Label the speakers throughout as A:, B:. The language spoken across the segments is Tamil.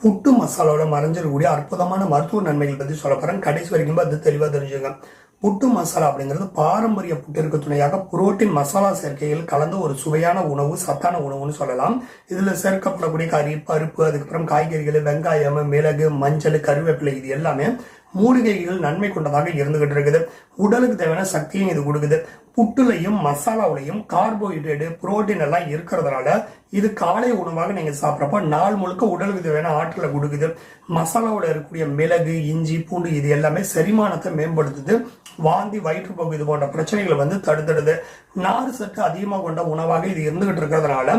A: புட்டு மசாலாவோட மறைஞ்சிருக்கக்கூடிய அற்புதமான மருத்துவ நன்மைகள் பற்றி சொல்ல போறேன். கடைசி வரைக்கும் அது தெளிவாக தெரிஞ்சுங்க. புட்டு மசாலா அப்படிங்கிறது பாரம்பரிய புட்டிற்கு துணையாக புரோட்டீன் மசாலா சேர்க்கைகள் கலந்து ஒரு சுவையான உணவு, சத்தான உணவுன்னு சொல்லலாம். இதுல சேர்க்கப்படக்கூடிய கறி, பருப்பு, அதுக்கப்புறம் காய்கறிகள், வெங்காயம், மிளகு, மஞ்சள், கருவேப்பிலை, இது எல்லாமே மூலிகைகள் நன்மை கொண்டதாக இருந்துகிட்டு இருக்குது. உடலுக்கு தேவையான சக்தியும் இது கொடுக்குது. புட்டுலையும் மசாலாவிலையும் கார்போஹைட்ரேட், புரோட்டீன் எல்லாம் இருக்கிறதுனால இது காலை உணவாக நீங்க சாப்பிட்றப்ப நாள் முழுக்க உடலுக்கு தேவையான ஆற்றலை கொடுக்குது. மசாலாவோட இருக்கக்கூடிய மிளகு, இஞ்சி, பூண்டு இது எல்லாமே செரிமானத்தை மேம்படுத்துது. வாந்தி, வயிற்றுப்போக்கு இது போன்ற பிரச்சனைகளை தடுத்துடுது. நார் சத்து அதிகமாக கொண்ட உணவாக இது இருந்துகிட்டு இருக்கிறதுனால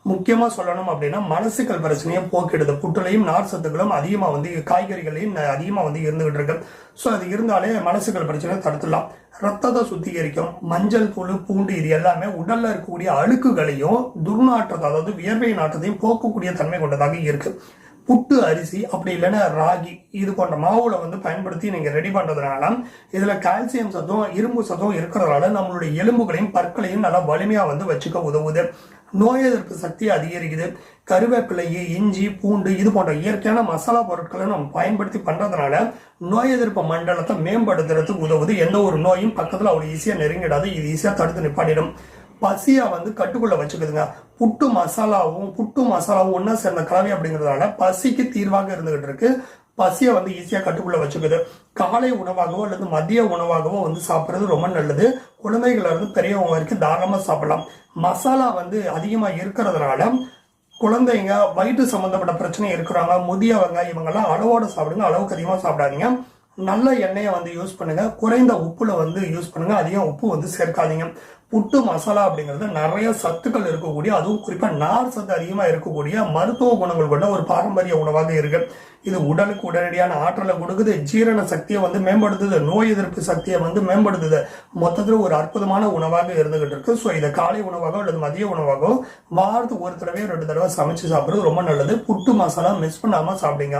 A: முக்கியமா சொல்லணும் அப்படின்னா மலச்சிக்கல் பிரச்சனையை போக்கிடுது. புட்டுலையும் நார் சத்துக்களும் அதிகமா காய்கறிகளையும் அதிகமா இருந்துகிட்டு இருக்கு. ஸோ அது இருந்தாலே மலச்சிக்கல் பிரச்சனையை தடுத்துடலாம். ரத்தத்தை சுத்திகரிக்கும். மஞ்சள் தூள், பூண்டு இது எல்லாமே உடல்ல இருக்கக்கூடிய அழுக்குகளையும் துர்நாற்றத்தை, அதாவது வியர்வை நாற்றத்தையும் போக்கக்கூடிய தன்மை கொண்டதாக இருக்கு. புட்டு அரிசி அப்படி இல்லைன்னா ராகி இது போன்ற மாவுல பயன்படுத்தி நீங்க ரெடி பண்றதுனால இதுல கால்சியம் சத்தும் இரும்பு சத்தும் இருக்கிறதுனால நம்மளுடைய எலும்புகளையும் பற்களையும் நல்லா வலிமையா வச்சுக்க உதவுது. நோய் எதிர்ப்பு சக்தி அதிகரிக்குது. கருவேப்பிலை, இஞ்சி, பூண்டு இது போன்ற இயற்கையான மசாலா பொருட்களை நம்ம பயன்படுத்தி பண்றதுனால நோய் எதிர்ப்பு மண்டலத்தை மேம்படுத்துறதுக்கு உதவுது. எந்த ஒரு நோயும் பக்கத்துல அவ்வளவு ஈஸியா நெருங்கிடாது. இது ஈஸியா தடுத்து நிப்பாட்டிடும். பசியா கட்டுக்குள்ள வச்சுக்குதுங்க. புட்டு மசாலாவும் ஒன்னா சேர்ந்த கலவை அப்படிங்கிறதுனால பசிக்கு தீர்வாக இருந்துகிட்டு இருக்கு. பசியை ஈஸியா கட்டுக்குள்ள வச்சுக்குது. காலை உணவாகவோ அல்லது மதிய உணவாகவோ சாப்பிட்றது ரொம்ப நல்லது. குழந்தைகள்ல இருந்து பெரியவங்க வரைக்கும் தாராளமா சாப்பிடலாம். மசாலா அதிகமா இருக்கிறதுனால குழந்தைங்க, வயிற்று சம்பந்தப்பட்ட பிரச்சனை இருக்கிறாங்க, முதியவங்க, இவங்கெல்லாம் அளவோட சாப்பிடுங்க. அளவுக்கு அதிகமா சாப்பிடாதீங்க. நல்ல எண்ணெயை யூஸ் பண்ணுங்க. குறைந்த உப்புல யூஸ் பண்ணுங்க. அதிகம் உப்பு சேர்க்காதீங்க. புட்டு மசாலா அப்படிங்கிறது நிறைய சத்துக்கள் இருக்கக்கூடிய, அதுவும் குறிப்பா நார் சத்து அதிகமா இருக்கக்கூடிய மருத்துவ குணங்கள் கொண்ட ஒரு பாரம்பரிய உணவாக இருக்கு. இது உடலுக்கு உடனடியான ஆற்றலை கொடுக்குது. ஜீரண சக்தியை மேம்படுத்துது. நோய் எதிர்ப்பு சக்தியை மேம்படுத்துது. மொத்தத்தில் ஒரு அற்புதமான உணவாக இருந்துகிட்டு இருக்கு. ஸோ இதை காலை உணவாகவோ அல்லது மதிய உணவாகவோ வாரத்துக்கு ஒரு தடவை 2 தடவை சமைச்சு சாப்பிடுறது ரொம்ப நல்லது. புட்டு மசாலா மிஸ் பண்ணாம சாப்பிடுங்க.